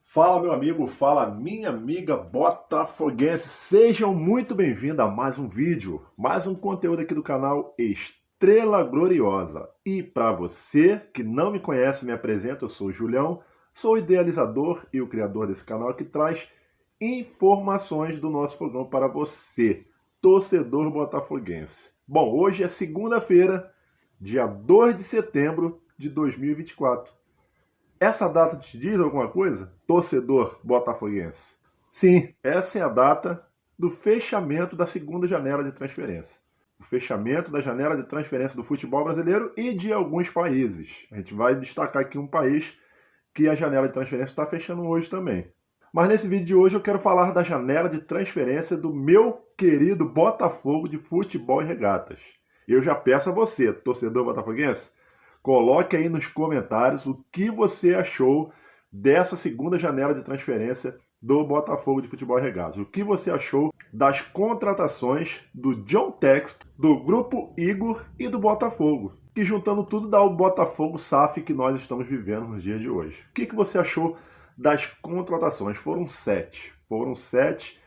Fala, meu amigo, fala, minha amiga botafoguense. Sejam muito bem-vindos a mais um vídeo, mais um conteúdo aqui do canal Estrela Gloriosa. E para você que não me conhece, me apresento, eu sou o Julião, sou o idealizador e o criador desse canal que traz informações do nosso fogão para você, torcedor botafoguense. Bom, hoje é segunda-feira, dia 2 de setembro de 2024. Essa data te diz alguma coisa, torcedor botafoguense? Sim, essa é a data do fechamento da segunda janela de transferência. O fechamento da janela de transferência do futebol brasileiro e de alguns países. A gente vai destacar aqui um país que a janela de transferência está fechando hoje também. Mas nesse vídeo de hoje eu quero falar da janela de transferência do meu querido Botafogo de Futebol e Regatas. Eu já peço a você, torcedor botafoguense, coloque aí nos comentários o que você achou dessa segunda janela de transferência do Botafogo de Futebol e Regatas. O que você achou das contratações do John Textor, do Grupo Igor e do Botafogo. Que juntando tudo dá o Botafogo SAF que nós estamos vivendo nos dias de hoje. O que você achou das contratações? Foram sete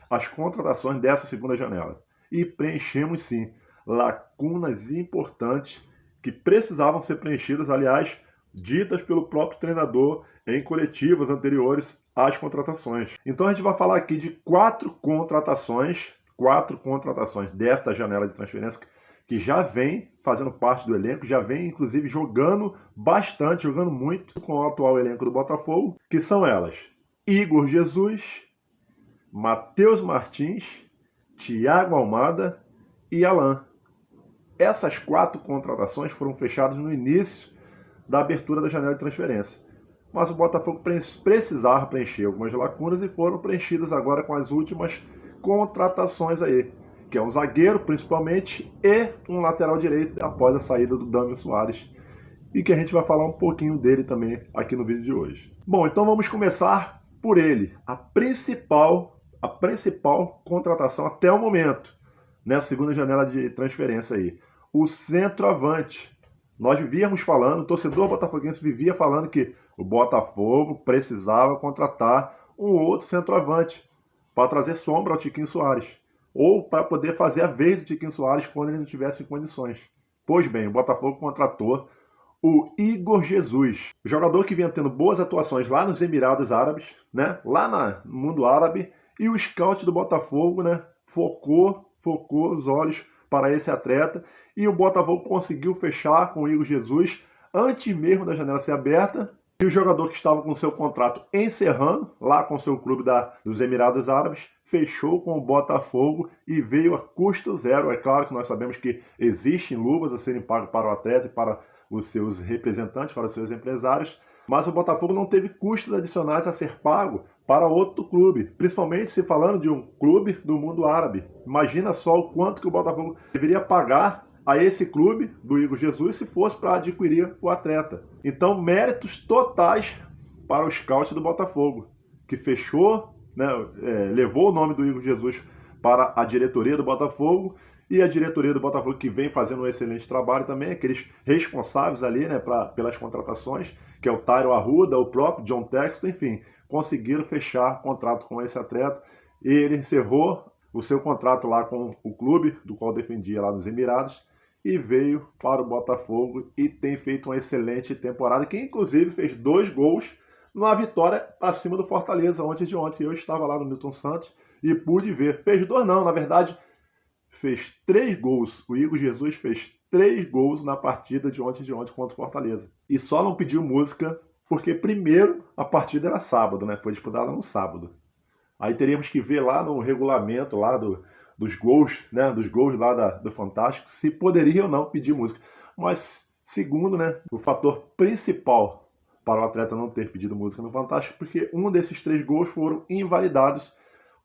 as contratações dessa segunda janela. E preenchemos sim lacunas importantes que precisavam ser preenchidas, aliás, ditas pelo próprio treinador em coletivas anteriores às contratações. Então a gente vai falar aqui de quatro contratações desta janela de transferência que já vem fazendo parte do elenco, já vem inclusive jogando bastante, jogando muito com o atual elenco do Botafogo, que são elas: Igor Jesus, Matheus Martins, Thiago Almada e Alan. Essas quatro contratações foram fechadas no início da abertura da janela de transferência. Mas o Botafogo precisava preencher algumas lacunas e foram preenchidas agora com as últimas contratações aí, que é um zagueiro principalmente e um lateral direito após a saída do Damian Soares, e que a gente vai falar um pouquinho dele também aqui no vídeo de hoje. Bom, então vamos começar por ele, a principal contratação até o momento, nessa segunda janela de transferência aí. O centroavante. Nós vivíamos falando, o torcedor botafoguense vivia falando que o Botafogo precisava contratar um outro centroavante para trazer sombra ao Tiquinho Soares, ou para poder fazer a vez do Tiquinho Soares quando ele não tivesse em condições. Pois bem, o Botafogo contratou o Igor Jesus, jogador que vinha tendo boas atuações lá nos Emirados Árabes, né? Lá no mundo árabe, e o scout do Botafogo, né, focou os olhos para esse atleta, e o Botafogo conseguiu fechar com o Igor Jesus antes mesmo da janela ser aberta, e o jogador que estava com seu contrato encerrando, lá com seu clube dos Emirados Árabes, fechou com o Botafogo e veio a custo zero. É claro que nós sabemos que existem luvas a serem pagas para o atleta e para os seus representantes, para os seus empresários, mas o Botafogo não teve custos adicionais a ser pago para outro clube, principalmente se falando de um clube do mundo árabe. Imagina só o quanto que o Botafogo deveria pagar a esse clube do Igor Jesus se fosse para adquirir o atleta. Então, méritos totais para o scout do Botafogo, que fechou, né, levou o nome do Igor Jesus para a diretoria do Botafogo, e a diretoria do Botafogo que vem fazendo um excelente trabalho também, aqueles responsáveis ali, né, pelas contratações, que é o Tairo Arruda, o próprio John Textor, enfim, conseguiram fechar contrato com esse atleta, e ele encerrou o seu contrato lá com o clube do qual defendia lá nos Emirados, e veio para o Botafogo e tem feito uma excelente temporada, que inclusive fez 2 gols numa vitória acima do Fortaleza ontem de ontem. Eu estava lá no Newton Santos e pude ver. Fez 2 não, na verdade fez 3 gols. O Igor Jesus fez 3 gols na partida de ontem contra o Fortaleza. E só não pediu música porque primeiro a partida era sábado, né? Foi disputada no sábado. Aí teríamos que ver lá no regulamento lá dos gols, né? Dos gols lá do Fantástico, se poderia ou não pedir música. Mas segundo, né? O fator principal para o atleta não ter pedido música no Fantástico, porque um desses 3 gols foram invalidados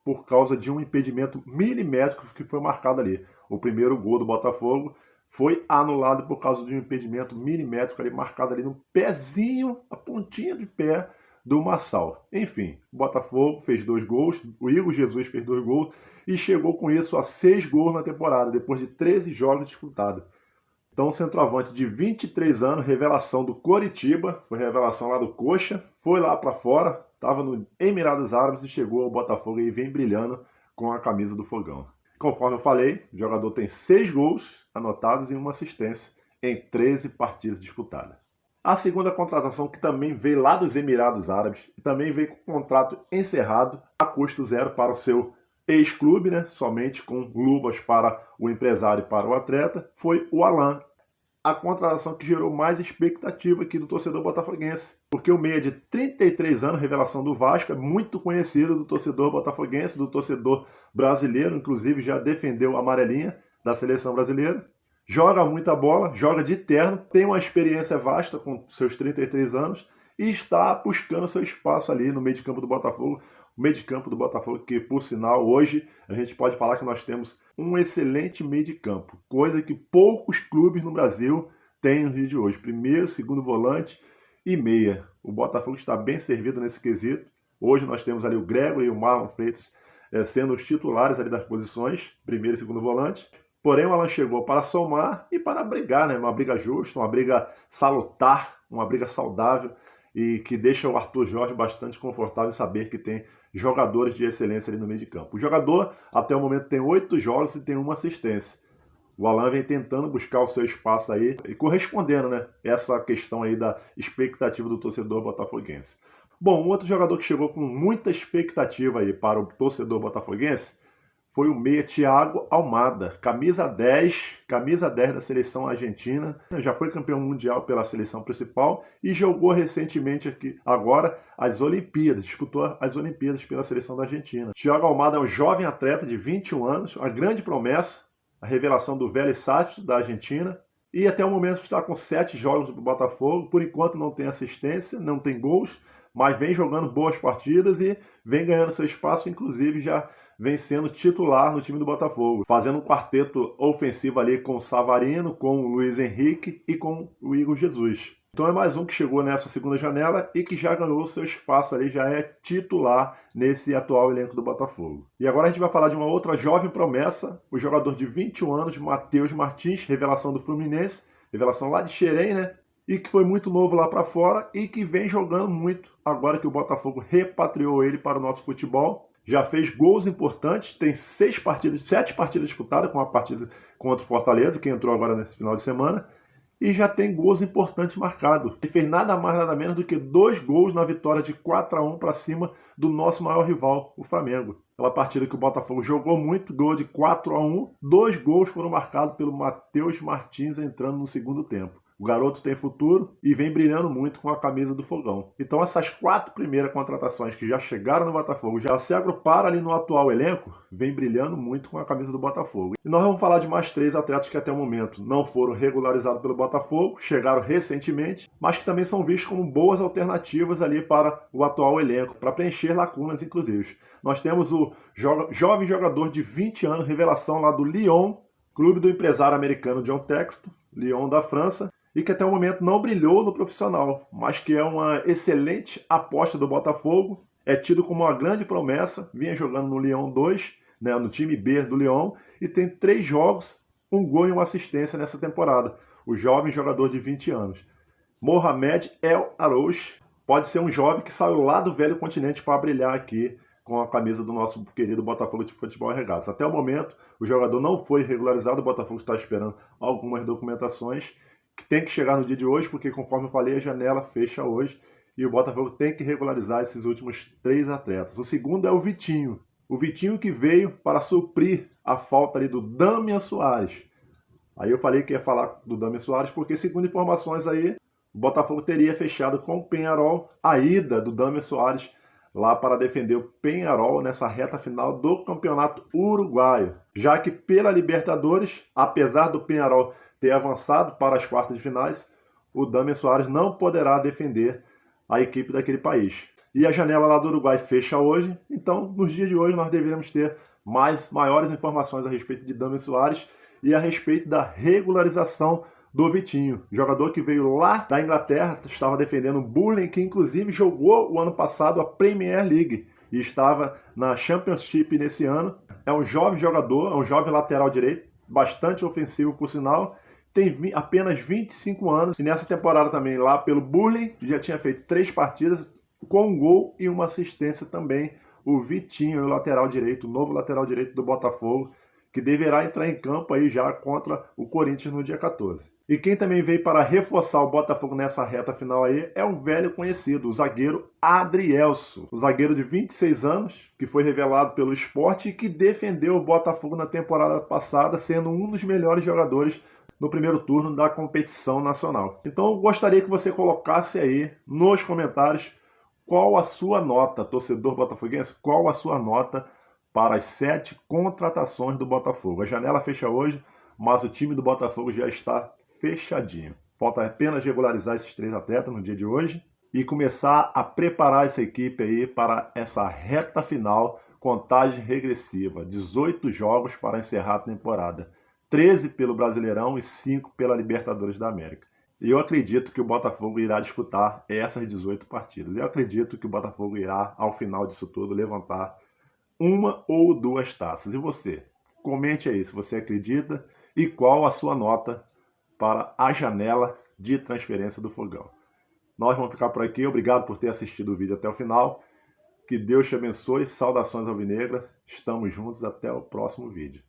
por causa de um impedimento milimétrico que foi marcado ali. O primeiro gol do Botafogo foi anulado por causa de um impedimento milimétrico ali, marcado ali no pezinho, a pontinha de pé do Marçal. Enfim, o Botafogo fez 2 gols, o Igor Jesus fez 2 gols e chegou com isso a 6 gols na temporada, depois de 13 jogos disputados. Então, um centroavante de 23 anos, revelação do Coritiba, foi revelação lá do Coxa, foi lá para fora, estava no Emirados Árabes e chegou ao Botafogo e vem brilhando com a camisa do Fogão. Conforme eu falei, o jogador tem 6 gols anotados e uma assistência em 13 partidas disputadas. A segunda contratação, que também veio lá dos Emirados Árabes e também veio com o contrato encerrado a custo zero para o seu ex-clube, né? Somente com luvas para o empresário e para o atleta, foi o Alan. A contratação que gerou mais expectativa aqui do torcedor botafoguense, porque o meia de 33 anos, revelação do Vasco, é muito conhecido do torcedor botafoguense, do torcedor brasileiro, inclusive já defendeu a amarelinha da seleção brasileira. Joga muita bola, joga de terno, tem uma experiência vasta com seus 33 anos e está buscando seu espaço ali no meio de campo do Botafogo. O meio de campo do Botafogo, que por sinal hoje a gente pode falar que nós temos um excelente meio de campo, coisa que poucos clubes no Brasil têm no dia de hoje. Primeiro, segundo volante e meia. O Botafogo está bem servido nesse quesito. Hoje nós temos ali o Gregory e o Marlon Freitas sendo os titulares ali das posições, primeiro e segundo volante. Porém, o Alan chegou para somar e para brigar, né? Uma briga justa, uma briga salutar, uma briga saudável e que deixa o Arthur Jorge bastante confortável em saber que tem jogadores de excelência ali no meio de campo. O jogador, até o momento, tem 8 jogos e tem uma assistência. O Alan vem tentando buscar o seu espaço aí e correspondendo, né? Essa questão aí da expectativa do torcedor botafoguense. Bom, um outro jogador que chegou com muita expectativa aí para o torcedor botafoguense foi o meia Thiago Almada, camisa 10 da seleção argentina. Já foi campeão mundial pela seleção principal e jogou recentemente aqui, agora, as Olimpíadas, disputou as Olimpíadas pela seleção da Argentina. Thiago Almada é um jovem atleta de 21 anos, uma grande promessa, a revelação do Vélez Sarsfield da Argentina. E até o momento está com 7 jogos do Botafogo, por enquanto não tem assistência, não tem gols, mas vem jogando boas partidas e vem ganhando seu espaço, inclusive já vem sendo titular no time do Botafogo, fazendo um quarteto ofensivo ali com o Savarino, com o Luiz Henrique e com o Igor Jesus. Então é mais um que chegou nessa segunda janela e que já ganhou seu espaço ali, já é titular nesse atual elenco do Botafogo. E agora a gente vai falar de uma outra jovem promessa, o jogador de 21 anos, Matheus Martins, revelação do Fluminense, revelação lá de Xerém, né? E que foi muito novo lá para fora e que vem jogando muito agora que o Botafogo repatriou ele para o nosso futebol. Já fez gols importantes, tem 7 partidas disputadas, com a partida contra o Fortaleza, que entrou agora nesse final de semana, e já tem gols importantes marcados. Ele fez nada mais, nada menos do que 2 gols na vitória de 4-1 para cima do nosso maior rival, o Flamengo. Aquela partida que o Botafogo jogou muito, gol de 4-1, 2 gols foram marcados pelo Matheus Martins entrando no segundo tempo. O garoto tem futuro e vem brilhando muito com a camisa do Fogão. Então essas 4 primeiras contratações que já chegaram no Botafogo, já se agruparam ali no atual elenco, vem brilhando muito com a camisa do Botafogo. E nós vamos falar de mais 3 atletas que até o momento não foram regularizados pelo Botafogo, chegaram recentemente, mas que também são vistos como boas alternativas ali para o atual elenco, para preencher lacunas inclusive. Nós temos o jovem jogador de 20 anos, revelação lá do Lyon, clube do empresário americano John Textor, Lyon da França, e que até o momento não brilhou no profissional, mas que é uma excelente aposta do Botafogo, é tido como uma grande promessa, vinha jogando no Lyon 2, né, no time B do Lyon, e tem 3 jogos, 1 gol e 1 assistência nessa temporada, o jovem jogador de 20 anos. Mohamed El Arouche pode ser um jovem que saiu lá do velho continente para brilhar aqui com a camisa do nosso querido Botafogo de Futebol e Regatas. Até o momento, o jogador não foi regularizado, o Botafogo está esperando algumas documentações, que tem que chegar no dia de hoje, porque conforme eu falei, a janela fecha hoje e o Botafogo tem que regularizar esses últimos 3 atletas. O segundo é o Vitinho. O Vitinho que veio para suprir a falta ali do Damian Soares. Aí eu falei que ia falar do Damian Soares porque, segundo informações aí, o Botafogo teria fechado com o Peñarol a ida do Damian Soares lá para defender o Peñarol nessa reta final do Campeonato Uruguaio. Já que pela Libertadores, apesar do Peñarol ter avançado para as quartas de finais, o Damian Soares não poderá defender a equipe daquele país. E a janela lá do Uruguai fecha hoje, então nos dias de hoje nós deveríamos ter maiores informações a respeito de Damian Soares e a respeito da regularização do Vitinho, jogador que veio lá da Inglaterra, estava defendendo o Burnley, que inclusive jogou o ano passado a Premier League e estava na Championship nesse ano. É um jovem jogador, é um jovem lateral direito, bastante ofensivo por sinal, tem apenas 25 anos e nessa temporada também lá pelo Burnley já tinha feito 3 partidas com um gol e uma assistência também. O Vitinho, o lateral direito, o novo lateral direito do Botafogo, que deverá entrar em campo aí já contra o Corinthians no dia 14. E quem também veio para reforçar o Botafogo nessa reta final aí é um velho conhecido, o zagueiro Adrielso. O zagueiro de 26 anos, que foi revelado pelo Sport e que defendeu o Botafogo na temporada passada, sendo um dos melhores jogadores no primeiro turno da competição nacional. Então eu gostaria que você colocasse aí nos comentários qual a sua nota, torcedor botafoguense, qual a sua nota para as 7 contratações do Botafogo. A janela fecha hoje, mas o time do Botafogo já está fechadinho. Falta apenas regularizar esses 3 atletas no dia de hoje e começar a preparar essa equipe aí para essa reta final, contagem regressiva. 18 jogos para encerrar a temporada. 13 pelo Brasileirão e 5 pela Libertadores da América. E eu acredito que o Botafogo irá disputar essas 18 partidas. Eu acredito que o Botafogo irá, ao final disso tudo, levantar 1 ou 2 taças. E você? Comente aí se você acredita e qual a sua nota para a janela de transferência do Fogão. Nós vamos ficar por aqui. Obrigado por ter assistido o vídeo até o final. Que Deus te abençoe. Saudações alvinegras. Estamos juntos. Até o próximo vídeo.